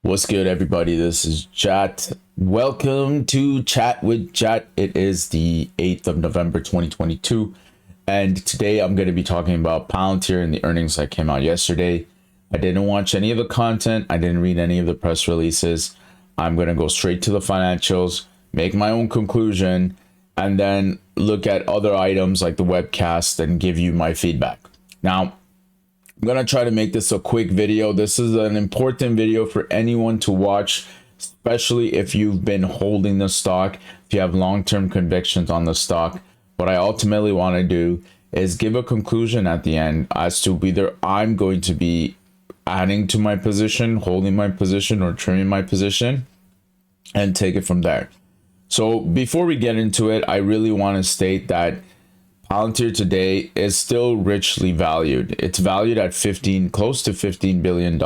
What's good, everybody? This is Chat. Welcome to Chat with Chat. It is the 8th of November 2022, and today I'm going to be talking about Palantir and the earnings that came out yesterday. I didn't watch any of the content. I didn't read any of the press releases. I'm going to go straight to the financials, make my own conclusion, and then look at other items like the webcast and give you my feedback. Now, I'm going to try to make this a quick video. This is an important video for anyone to watch, especially if you've been holding the stock, if you have long-term convictions on the stock. What I ultimately want to do is give a conclusion at the end as to whether I'm going to be adding to my position, holding my position, or trimming my position, and take it from there. So before we get into it, I really want to state that Palantir today is still richly valued. It's valued at close to $15 billion.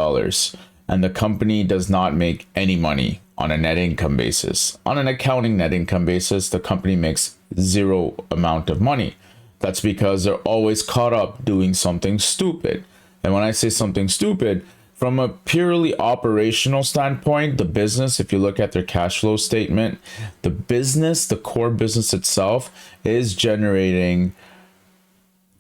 And the company does not make any money on a net income basis. On an accounting net income basis, the company makes zero amount of money. That's because they're always caught up doing something stupid. And when I say something stupid, from a purely operational standpoint, the business, if you look at their cash flow statement, the core business itself is generating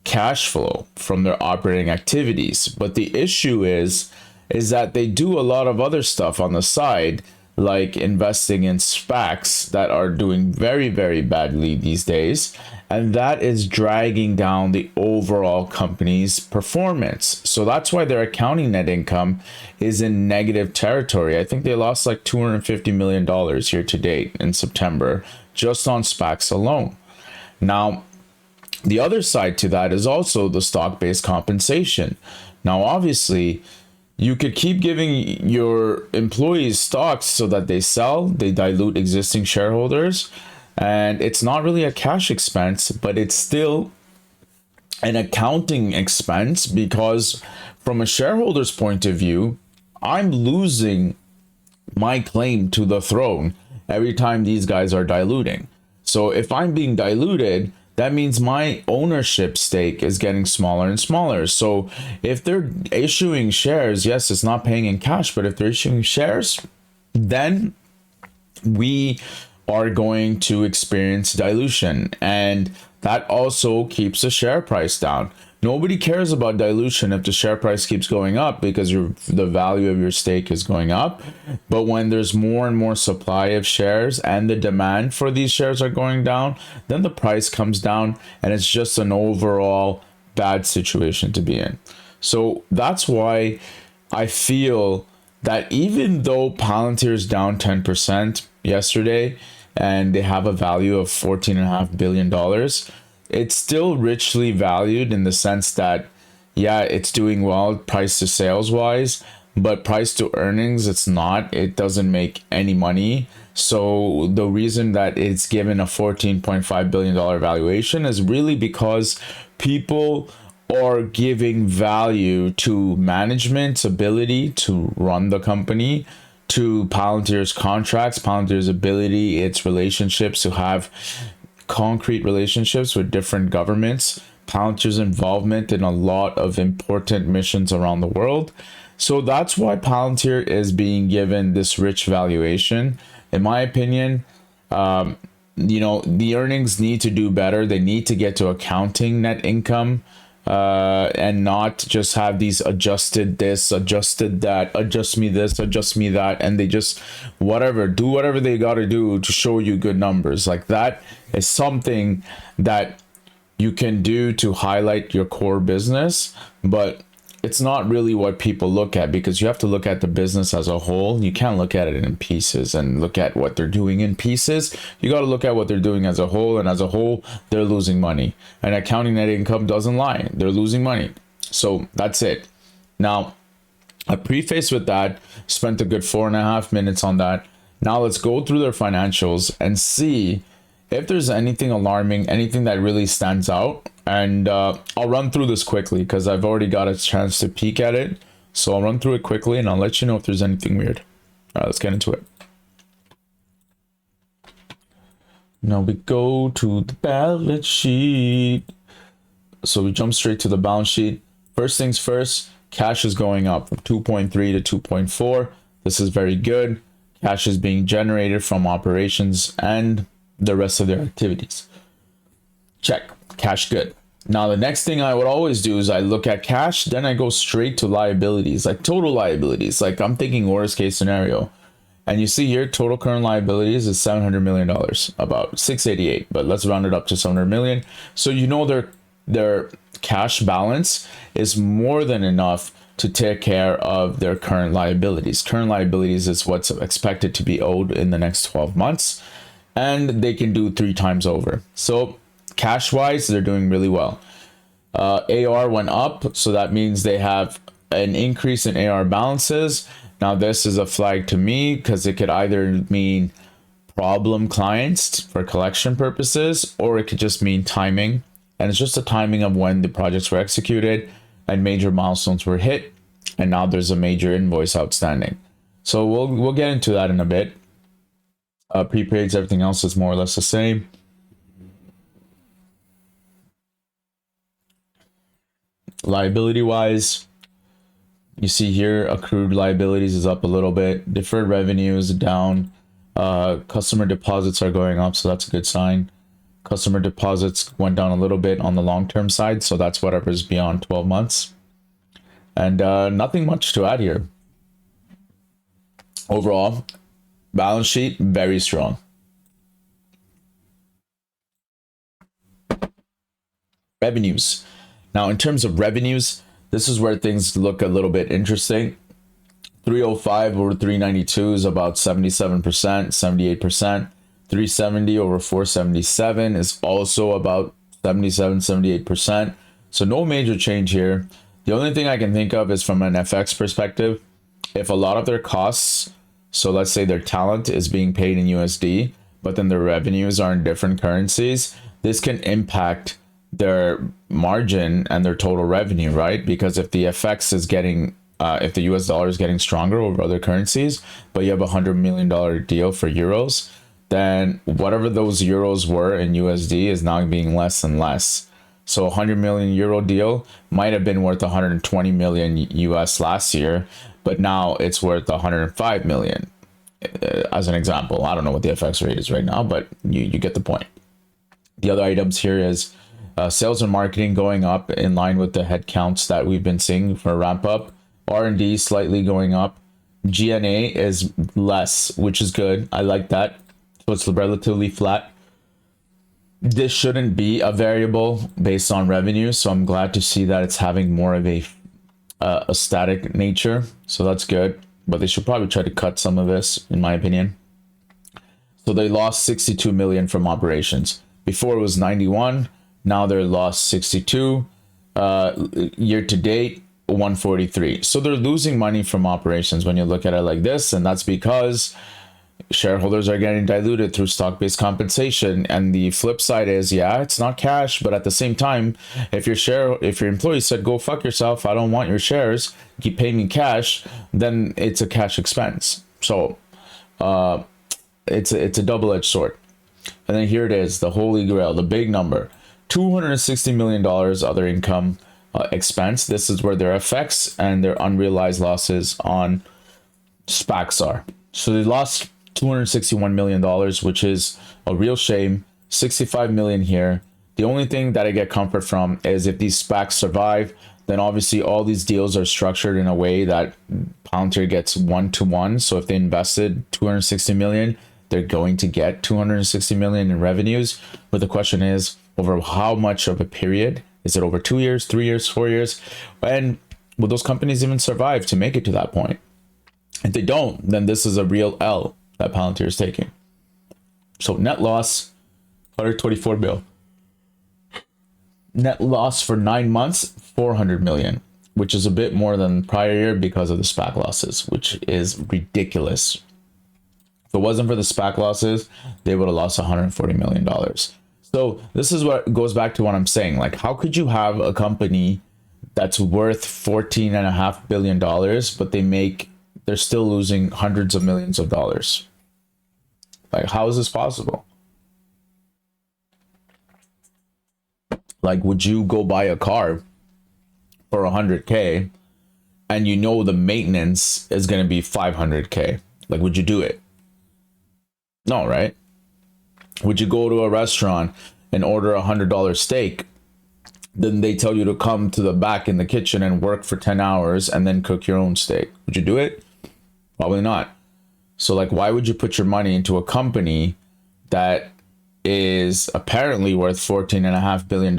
cash flow from their operating activities. But the issue is that they do a lot of other stuff on the side, like investing in SPACs that are doing very, very badly these days. And that is dragging down the overall company's performance. So that's why their accounting net income is in negative territory. I think they lost like $250 million year to date in September, just on SPACs alone. Now, the other side to that is also the stock-based compensation. Now, obviously, you could keep giving your employees stocks so that they sell, they dilute existing shareholders, and it's not really a cash expense, but it's still an accounting expense because from a shareholder's point of view, I'm losing my claim to the throne every time these guys are diluting. So if I'm being diluted, that means my ownership stake is getting smaller and smaller. So if they're issuing shares, yes, it's not paying in cash, but if they're issuing shares, then we are going to experience dilution, and that also keeps the share price down. Nobody cares about dilution if the share price keeps going up because the value of your stake is going up. But when there's more and more supply of shares and the demand for these shares are going down, then the price comes down, and it's just an overall bad situation to be in. So that's why I feel that even though Palantir is down 10% yesterday, and they have a value of $14.5 billion, it's still richly valued in the sense that, yeah, it's doing well price to sales wise, but price to earnings, it's not. It doesn't make any money. So the reason that it's given a $14.5 billion valuation is really because people are giving value to management's ability to run the company, to Palantir's contracts, Palantir's ability, its relationships, to have concrete relationships with different governments, Palantir's involvement in a lot of important missions around the world. So that's why Palantir is being given this rich valuation. In my opinion, the earnings need to do better. They need to get to accounting net income, and not just have these adjusted this, adjusted that, adjust me this, adjust me that, and they just do whatever they got to do to show you good numbers. Like, that is something that you can do to highlight your core business, but it's not really what people look at, because you have to look at the business as a whole. You can't look at it in pieces and look at what they're doing in pieces. You got to look at what they're doing as a whole, and as a whole, they're losing money. And accounting net income doesn't lie. They're losing money. So that's it. Now, I prefaced with that, spent a good 4.5 minutes on that. Now let's go through their financials and see if there's anything alarming, anything that really stands out. And I'll run through this quickly because I've already got a chance to peek at it. So I'll run through it quickly and I'll let you know if there's anything weird. All right, let's get into it. Now we go to the balance sheet. So we jump straight to the balance sheet. First things first, cash is going up from 2.3 to 2.4. This is very good. Cash is being generated from operations and the rest of their activities. Check. Cash good. Now, the next thing I would always do is I look at cash, then I go straight to liabilities, like total liabilities. Like I'm thinking worst case scenario. And you see here, total current liabilities is $700 million, about 688, but let's round it up to 700 million. So you know their cash balance is more than enough to take care of their current liabilities. Current liabilities is what's expected to be owed in the next 12 months, and they can do 3 times over. So cash wise, they're doing really well. AR went up, so that means they have an increase in AR balances. Now this is a flag to me because it could either mean problem clients for collection purposes, or it could just mean timing. And it's just the timing of when the projects were executed and major milestones were hit, and now there's a major invoice outstanding. So we'll get into that in a bit. Prepaids, everything else is more or less the same. Liability wise, you see here accrued liabilities is up a little bit, deferred revenue is down, customer deposits are going up, so that's a good sign. Customer deposits went down a little bit on the long-term side, so that's whatever's beyond 12 months. And nothing much to add here. Overall, balance sheet very strong. Revenues. Now, in terms of revenues, this is where things look a little bit interesting. 305 over 392 is about 77%, 78%. 370 over 477 is also about 77, 78%. So no major change here. The only thing I can think of is from an FX perspective, if a lot of their costs, so let's say their talent is being paid in USD, but then their revenues are in different currencies, this can impact their margin and their total revenue, right? Because if the FX is getting, if the US dollar is getting stronger over other currencies, but you have $100 million deal for euros, then whatever those euros were in USD is now being less and less. So a 100 million euro deal might have been worth 120 million US last year, but now it's worth 105 million, as an example. I don't know what the FX rate is right now, but you get the point. The other items here is sales and marketing going up in line with the headcounts that we've been seeing for a ramp up. R&D slightly going up. G&A is less, which is good. I like that. So it's relatively flat. This shouldn't be a variable based on revenue, so I'm glad to see that it's having more of a static nature. So that's good, but they should probably try to cut some of this, in my opinion. So they lost 62 million from operations. Before it was 91. Now they're lost 62. Year to date, 143. So they're losing money from operations when you look at it like this, and that's because shareholders are getting diluted through stock-based compensation. And the flip side is, yeah, it's not cash, but at the same time, if your employee said, go fuck yourself, I don't want your shares, keep paying me cash, then it's a cash expense. So it's a double-edged sword. And then here it is, the holy grail, the big number, $260 million other income expense. This is where their effects and their unrealized losses on SPACs are. So they lost $261 million, which is a real shame. 65 million here. The only thing that I get comfort from is if these SPACs survive, then obviously all these deals are structured in a way that Palantir gets 1-to-1. So if they invested 260 million, they're going to get 260 million in revenues. But the question is, over how much of a period? Is it over 2 years, 3 years, 4 years? And will those companies even survive to make it to that point? If they don't, then this is a real L that Palantir is taking. So net loss, 124 mil. Net loss for 9 months, 400 million, which is a bit more than prior year because of the SPAC losses, which is ridiculous. If it wasn't for the SPAC losses, they would have lost $140 million. So this is what goes back to what I'm saying. Like, how could you have a company that's worth $14.5 billion, but they're still losing hundreds of millions of dollars? Like, how is this possible? Like, would you go buy a car for 100K and you know the maintenance is going to be 500K, like, would you do it? No, right? Would you go to a restaurant and order $100 steak? Then they tell you to come to the back in the kitchen and work for 10 hours and then cook your own steak. Would you do it? Probably not. So, like, why would you put your money into a company that is apparently worth $14.5 billion,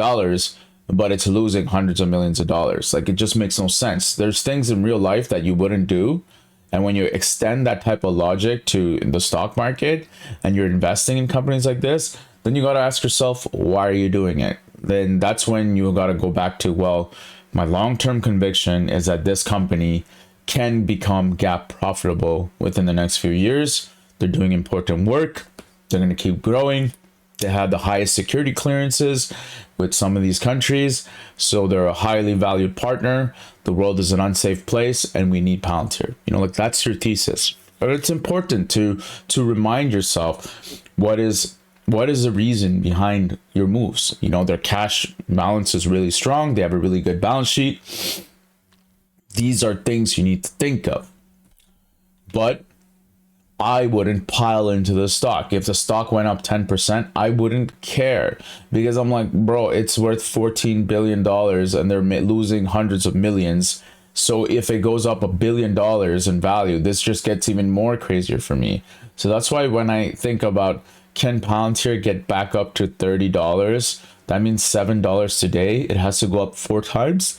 but it's losing hundreds of millions of dollars? Like, it just makes no sense. There's things in real life that you wouldn't do. And when you extend that type of logic to the stock market and you're investing in companies like this, then you got to ask yourself, why are you doing it? Then that's when you got to go back to, well, my long-term conviction is that this company can become GAAP profitable within the next few years. They're doing important work. They're going to keep growing. They have the highest security clearances with some of these countries. So they're a highly valued partner. The world is an unsafe place and we need Palantir. You know, like, that's your thesis. But it's important to remind yourself what is the reason behind your moves. You know, their cash balance is really strong. They have a really good balance sheet. These are things you need to think of. But I wouldn't pile into the stock. If the stock went up 10%, I wouldn't care, because I'm like, bro, it's worth $14 billion and they're losing hundreds of millions. So if it goes up $1 billion in value, this just gets even more crazier for me. So that's why when I think about, can Palantir get back up to $30? That means $7 today. It has to go up 4 times.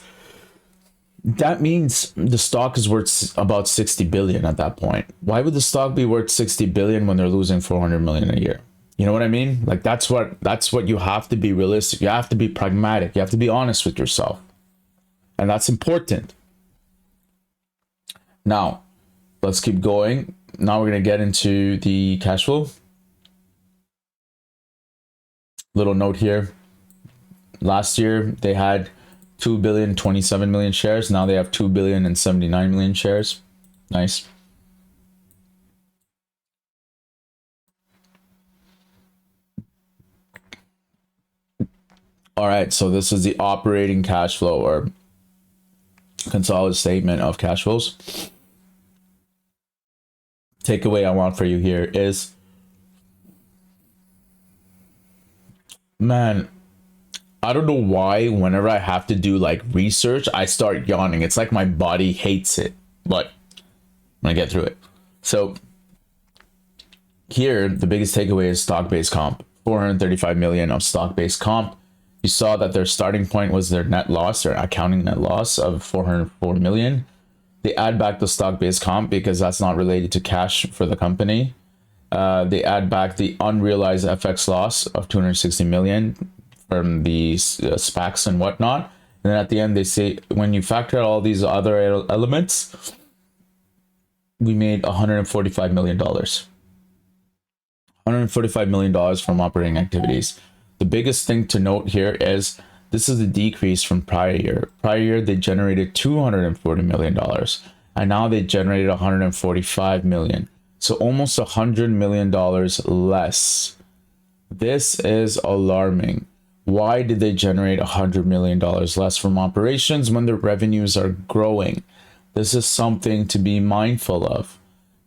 That means the stock is worth about 60 billion at that point. Why would the stock be worth 60 billion when they're losing 400 million a year? You know what I mean? Like, that's what you have to be realistic. You have to be pragmatic. You have to be honest with yourself. And that's important. Now, let's keep going. Now we're going to get into the cash flow. Little note here. Last year, they had 2,027,000,000 shares. Now they have 2,079,000,000 shares. Nice. All right, so this is the operating cash flow, or consolidated statement of cash flows. Takeaway I want for you here is, man, I don't know why whenever I have to do like research, I start yawning. It's like my body hates it, but I'm gonna get through it. So here, the biggest takeaway is stock-based comp. 435 million of stock-based comp. You saw that their starting point was their net loss, their accounting net loss of 404 million. They add back the stock-based comp because that's not related to cash for the company. They add back the unrealized FX loss of 260 million from the SPACs and whatnot. And then at the end, they say, when you factor out all these other elements, we made $145 million. $145 million from operating activities. The biggest thing to note here is this is a decrease from prior year. Prior year, they generated $240 million, and now they generated $145 million. So almost $100 million less. This is alarming. Why did they generate $100 million less from operations when their revenues are growing? This is something to be mindful of.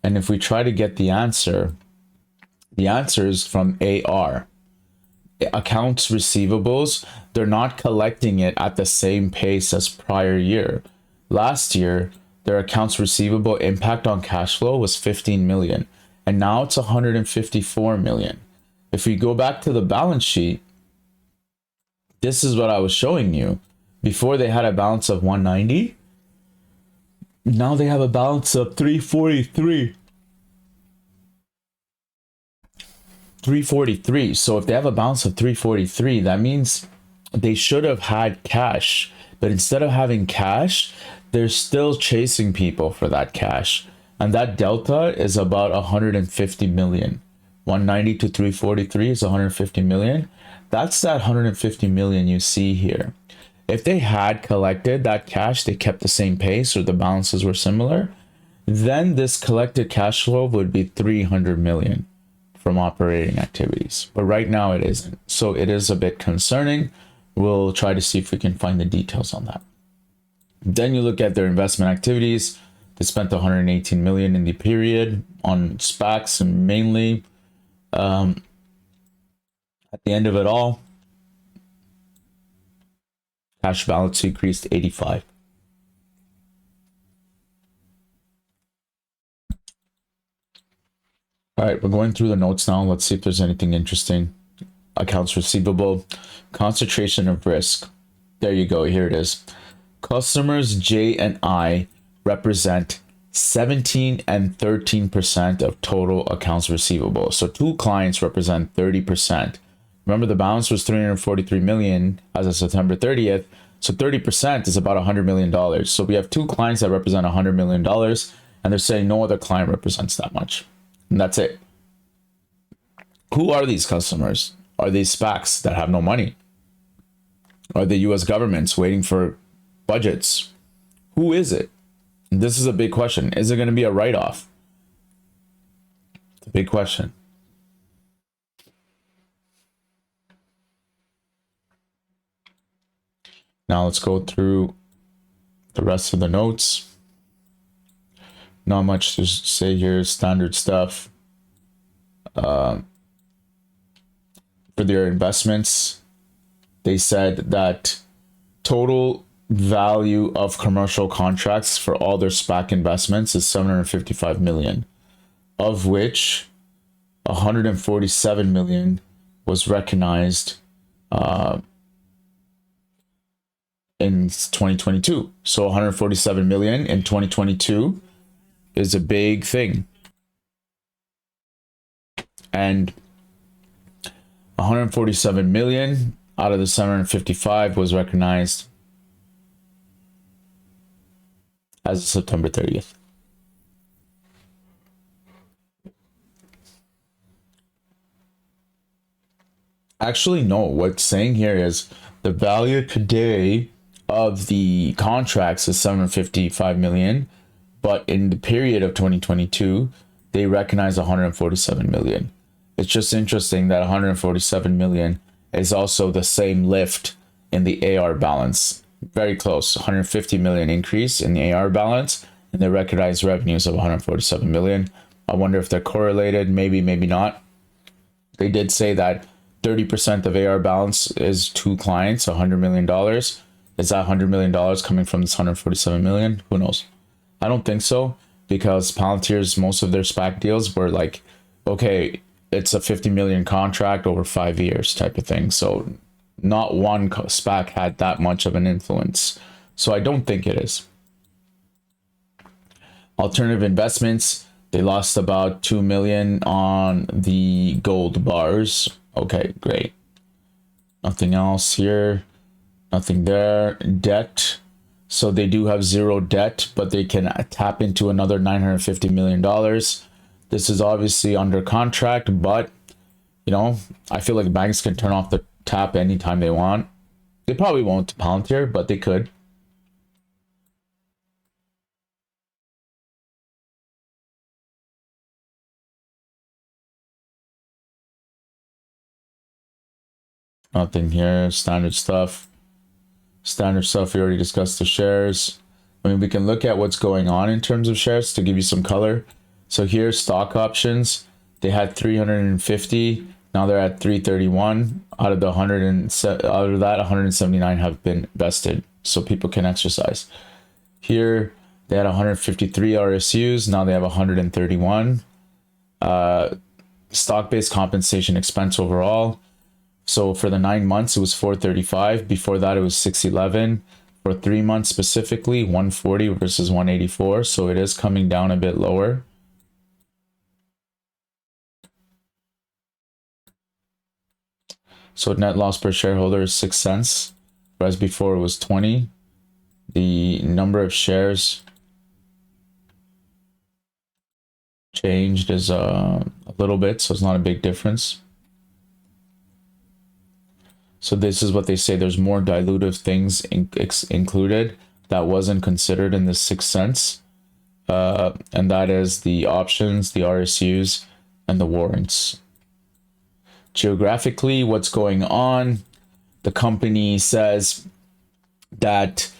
And if we try to get the answer is from AR. Accounts receivables, they're not collecting it at the same pace as prior year. Last year, their accounts receivable impact on cash flow was 15 million, and now it's 154 million. If we go back to the balance sheet, this is what I was showing you. Before, they had a balance of 190. Now they have a balance of 343. 343. So if they have a balance of 343, that means they should have had cash. But instead of having cash, they're still chasing people for that cash. And that delta is about 150 million. 190 to 343 is 150 million. That's that 150 million you see here. If they had collected that cash, they kept the same pace or the balances were similar, then this collected cash flow would be 300 million from operating activities. But right now it isn't. So it is a bit concerning. We'll try to see if we can find the details on that. Then you look at their investment activities. They spent 118 million in the period on SPACs, and mainly at the end of it all, cash balance increased to 85. All right, we're going through the notes now. Let's see if there's anything interesting. Accounts receivable, concentration of risk. There you go. Here it is. Customers J and I represent 17 and 13% of total accounts receivable. So two clients represent 30%. Remember, the balance was 343 million as of September 30th. So 30% is about $100 million. So we have two clients that represent $100 million, and they're saying no other client represents that much. And that's it. Who are these customers? Are these SPACs that have no money? Are the US governments waiting for budgets? Who is it? This is a big question. Is it going to be a write-off? It's a big question. Now let's go through the rest of the notes. Not much to say here. Standard stuff. For their investments, they said that total value of commercial contracts for all their SPAC investments is 755 million, of which 147 million was recognized in 2022. So 147 million in 2022 is a big thing. And 147 million out of the 755 was recognized as of September 30th. Actually, no, what's saying here is the value today of the contracts is 755 million, but in the period of 2022, they recognize 147 million. It's just interesting that 147 million is also the same lift in the AR balance. Very close, 150 million increase in the AR balance, and they recognize revenues of 147 million. I wonder if they're correlated, maybe, maybe not. They did say that 30% of AR balance is two clients, $100 million. Is that $100 million coming from this 147 million? Who knows? I don't think so, because Palantir's, most of their SPAC deals were like, okay, it's a 50 million contract over 5 years type of thing. So not one SPAC had that much of an influence. So I don't think it is. Alternative investments, they lost about 2 million on the gold bars. Okay, great. Nothing else here. Nothing there. Debt. So they do have zero debt, but they can tap into another $950 million. This is obviously under contract, but, you know, I feel like banks can turn off the tap anytime they want. They probably won't to Palantir, but they could. Nothing here. Standard stuff. Standard stuff. We already discussed the shares. I mean, we can look at what's going on in terms of shares to give you some color. So here, stock options, they had 350. Now they're at 331. Out of the 179 have been vested, so people can exercise. Here, they had 153 RSUs. Now they have 131. Stock-based compensation expense overall. So for the 9 months, it was 435. Before that, it was 611. For 3 months specifically, 140 versus 184. So it is coming down a bit lower. So net loss per shareholder is 6 cents, whereas before it was 20. The number of shares changed is a little bit, so it's not a big difference. So this is what they say. There's more dilutive things included that wasn't considered in the 6 cents. And that is the options, the RSUs, and the warrants. Geographically, what's going on? The company says that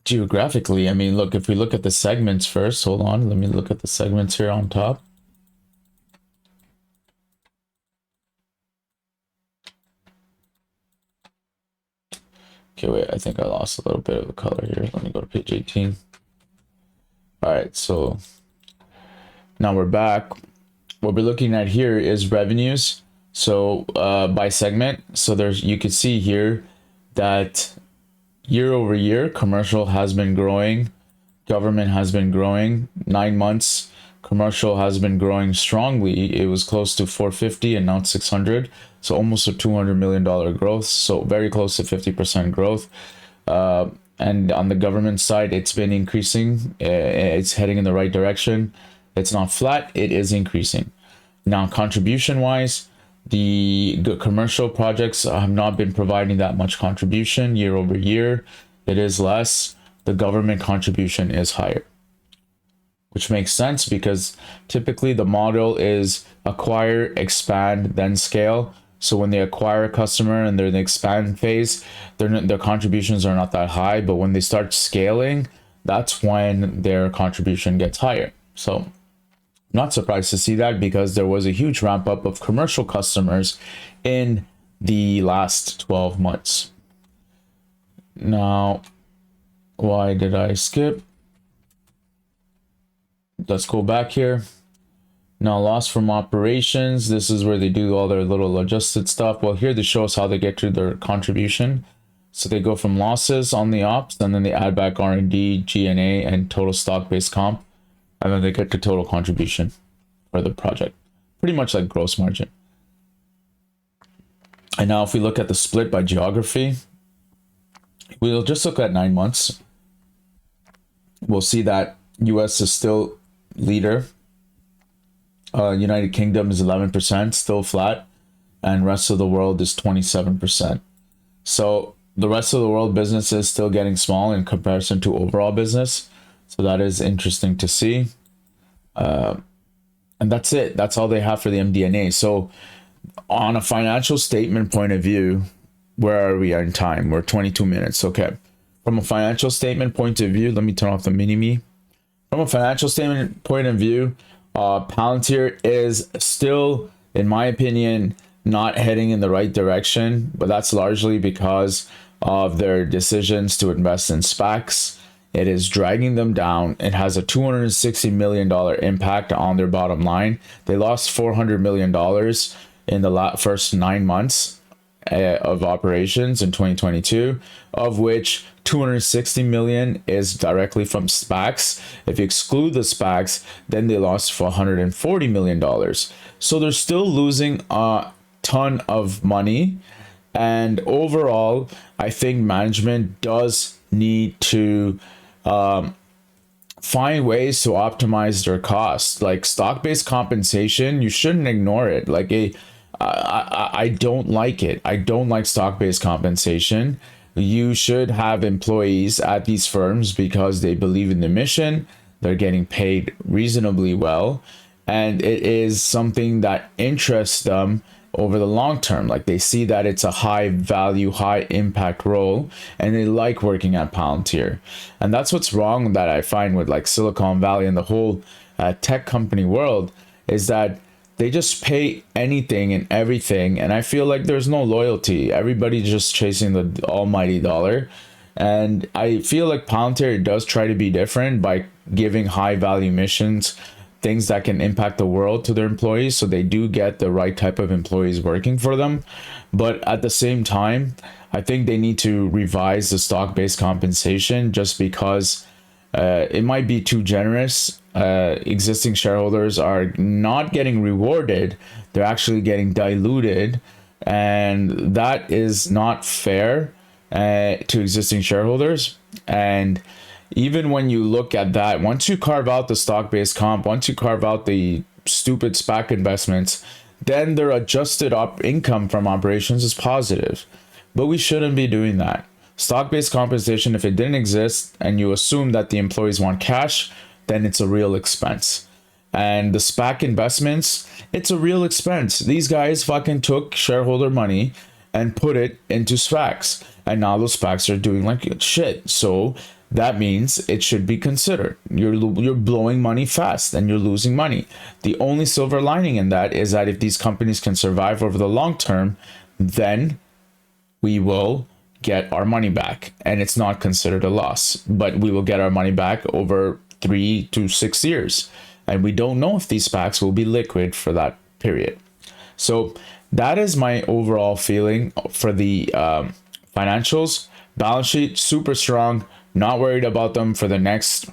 Geographically, I mean, look, if we look at the segments first, hold on, let me look at the segments here on top. Okay, wait, I think I lost a little bit of the color here. Let me go to page 18. All right, so now we're back. What we're looking at here is revenues. So by segment, so you can see here that year over year, commercial has been growing, government has been growing. 9 months, commercial has been growing strongly. It was close to 450 and now it's 600. So almost a $200 million growth. So very close to 50% growth. And on the government side, it's been increasing. It's heading in the right direction. It's not flat, it is increasing. Now, contribution wise, the commercial projects have not been providing that much contribution year over year. It is less. The government contribution is higher, which makes sense because typically the model is acquire, expand, then scale. So when they acquire a customer and they're in the expand phase, their contributions are not that high. But when they start scaling, that's when their contribution gets higher. So not surprised to see that because there was a huge ramp up of commercial customers in the last 12 months. Now, why did I skip? Let's go back here. Now, loss from operations. This is where they do all their little adjusted stuff. Well, here they show us how they get to their contribution. So they go from losses on the ops, and then they add back R&D, G&A, and total stock-based comp. And then they get to total contribution for the project. Pretty much like gross margin. And now if we look at the split by geography, we'll just look at 9 months. We'll see that US is still leader. United Kingdom is 11%, still flat. And rest of the world is 27%. So the rest of the world business is still getting small in comparison to overall business. So that is interesting to see. And that's it. That's all they have for the MD&A. So on a financial statement point of view, where are we in time? We're 22 minutes. Okay. From a financial statement point of view, let me turn off the mini-me. From a financial statement point of view, Palantir is still, in my opinion, not heading in the right direction, but that's largely because of their decisions to invest in SPACs. It is dragging them down. It has a $260 million impact on their bottom line. They lost $400 million in the first 9 months of operations in 2022, of which 260 million is directly from SPACs. If you exclude the SPACs, then they lost for $140 million. So they're still losing a ton of money. And overall, I think management does need to find ways to optimize their costs. Like stock-based compensation, you shouldn't ignore it. Like I don't like it. I don't like stock-based compensation. You should have employees at these firms because they believe in the mission. They're getting paid reasonably well, and it is something that interests them over the long term. Like they see that it's a high value, high impact role, and they like working at Palantir. And that's what's wrong that I find with like Silicon Valley and the whole tech company world, is that they just pay anything and everything, and I feel like there's no loyalty. Everybody's just chasing the almighty dollar. And I feel like Palantir does try to be different by giving high value missions, things that can impact the world to their employees, so they do get the right type of employees working for them. But at the same time, I think they need to revise the stock-based compensation, just because it might be too generous. Existing shareholders are not getting rewarded, they're actually getting diluted, and that is not fair to existing shareholders. And even when you look at that, once you carve out the stock-based comp, once you carve out the stupid SPAC investments, then their adjusted income from operations is positive. But we shouldn't be doing that. Stock-based compensation, if it didn't exist and you assume that the employees want cash, then it's a real expense. And the SPAC investments, it's a real expense. These guys fucking took shareholder money and put it into SPACs. And now those SPACs are doing like shit. So that means it should be considered. You're blowing money fast and you're losing money. The only silver lining in that is that if these companies can survive over the long term, then we will get our money back and it's not considered a loss, but we will get our money back over 3 to 6 years. And we don't know if these SPACs will be liquid for that period. So that is my overall feeling for the financials. Balance sheet, super strong. Not worried about them for the next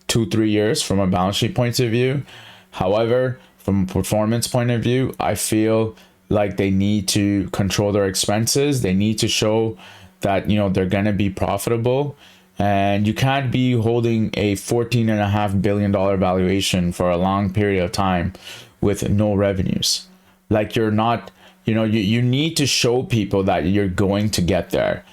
2-3 years from a balance sheet point of view. However, from a performance point of view, I feel like they need to control their expenses. They need to show that, you know, they're going to be profitable. And you can't be holding a $14.5 billion valuation for a long period of time with no revenues. Like, you're not, you know, you need to show people that you're going to get there.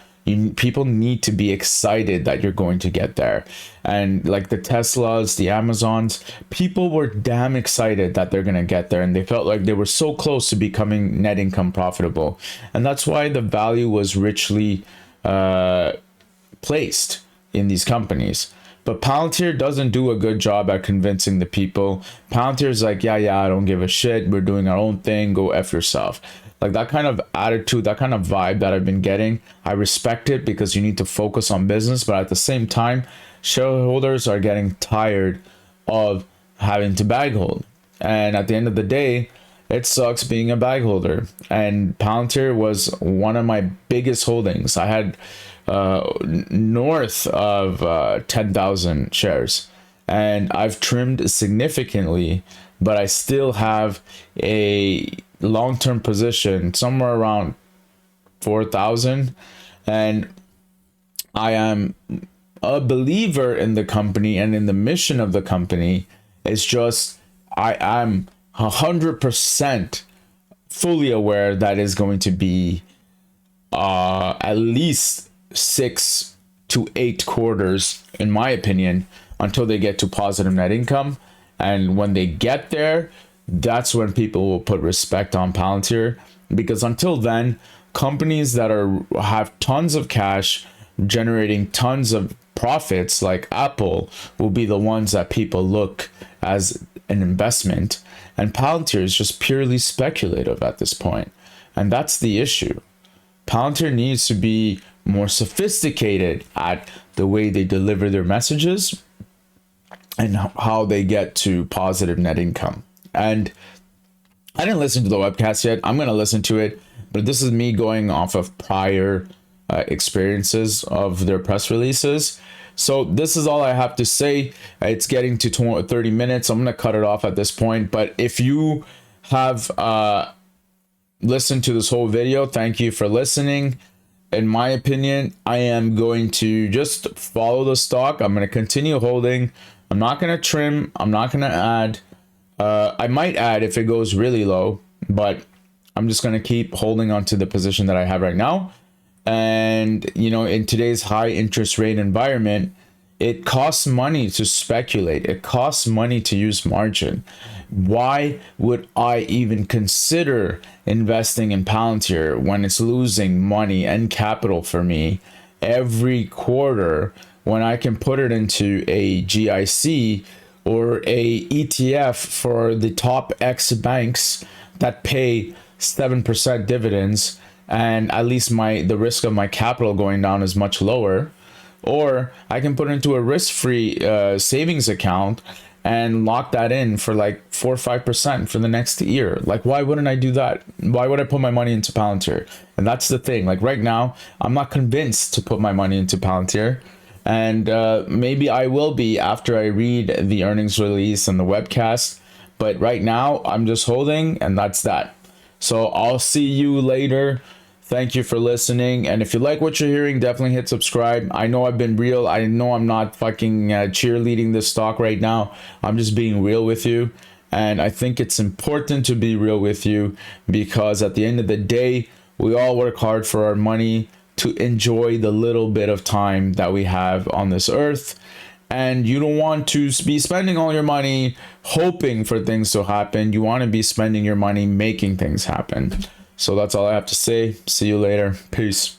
People need to be excited that you're going to get there. And like the Teslas, the Amazons, people were damn excited that they're going to get there. And they felt like they were so close to becoming net income profitable. And that's why the value was richly placed in these companies. But Palantir doesn't do a good job at convincing the people. Palantir's like, yeah, I don't give a shit. We're doing our own thing. Go F yourself. Like, that kind of attitude, that kind of vibe that I've been getting, I respect it because you need to focus on business. But at the same time, shareholders are getting tired of having to bag hold. And at the end of the day, it sucks being a bag holder. And Palantir was one of my biggest holdings. I had north of 10,000 shares. And I've trimmed significantly, but I still have a long-term position somewhere around 4,000, and I am a believer in the company and in the mission of the company. It's just I am 100% fully aware that is going to be at least 6 to 8 quarters, in my opinion, until they get to positive net income. And when they get there, that's when people will put respect on Palantir, because until then, companies that have tons of cash generating tons of profits like Apple will be the ones that people look as an investment, and Palantir is just purely speculative at this point. And that's the issue. Palantir needs to be more sophisticated at the way they deliver their messages and how they get to positive net income. And I didn't listen to the webcast yet. I'm going to listen to it, but this is me going off of prior experiences of their press releases. So this is all I have to say. It's getting to 30 minutes. I'm going to cut it off at this point. But if you have listened to this whole video, thank you for listening. In my opinion, I am going to just follow the stock. I'm going to continue holding. I'm not going to trim. I'm not going to add. I might add if it goes really low, but I'm just going to keep holding on to the position that I have right now. And, you know, in today's high interest rate environment, it costs money to speculate. It costs money to use margin. Why would I even consider investing in Palantir when it's losing money and capital for me every quarter, when I can put it into a GIC or a ETF for the top X banks that pay 7% dividends, and at least the risk of my capital going down is much lower? Or I can put it into a risk-free savings account and lock that in for like 4 or 5% for the next year. Like, why wouldn't I do that? Why would I put my money into Palantir? And that's the thing. Like, right now, I'm not convinced to put my money into Palantir. And maybe I will be after I read the earnings release and the webcast. But right now, I'm just holding, and that's that. So I'll see you later. Thank you for listening. And if you like what you're hearing, definitely hit subscribe. I know I've been real. I know I'm not fucking cheerleading this stock right now. I'm just being real with you. And I think it's important to be real with you, because at the end of the day, we all work hard for our money to enjoy the little bit of time that we have on this earth. And you don't want to be spending all your money hoping for things to happen. You want to be spending your money making things happen. So that's all I have to say. See you later. Peace.